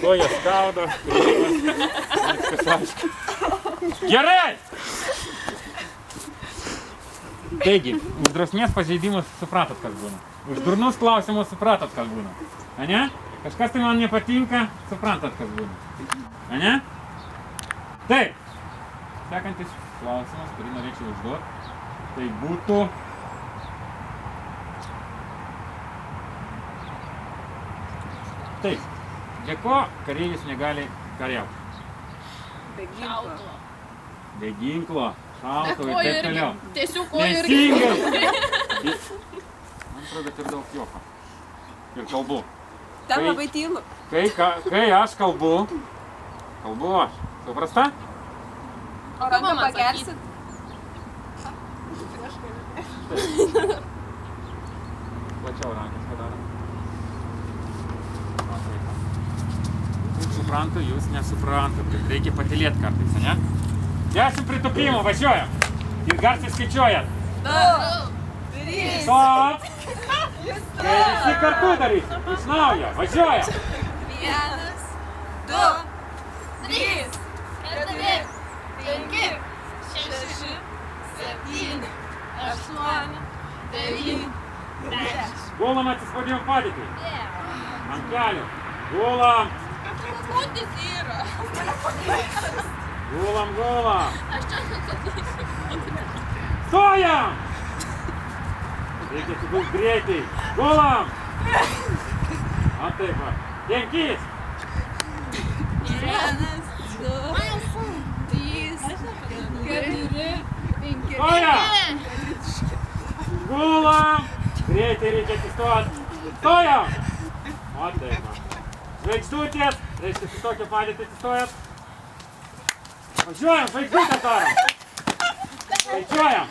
Koja skaudo, viskas aišku. Gerai! Taigi, už drausmės pažeidimus supratot, kas būna. Už durnus klausimus supratot, kas būna. Ane? Kažkas tai man nepatinka, suprantat, kas būna. Ane? Taip. Sekantis klausimas, kurį norėčiau užduoti, tai būtų... Taip. Be ko kareivis negali kariauti? Be ginklo. Be ginklo, šautuvo ir taip toliau. Tiesiog kojų irgi. Teisingai! Man atrodo, per daug juoko. Ir kalbu. Ten labai tylu. Kai aš kalbu aš. Suprasta? O ranką pakelsit? Plačiau rankas padarom. Jūs suprantu, jūs nesuprantat. Reikia patylėt kartais, ne? 10 pritupimų, važiuojam. Ir garsiai skaičiuojat. 2, 3. Stop! Tai visi kartu darysim. Iš naujo, važiuojam. 1, 2, 3, 4, 5, 6, 7, 8, 9, 10. Gulam atsispaudimų padėtį. Ant kelių. Gulam. Kūdis yra. Gulam. Aš čia sakysiu. Stojam! Reikia atsigult greitai. Gulam! Ant taip va. 5. 1, 2, 3, 4, 5. Stojam! Gulam! Greitai reikia atsistoti. Stojam! O taip va. Žvaigždutės. Reiškia, su tokia padėtį atsistojat. Važiuojam, žvaigždutę darom. Skaičiuojam.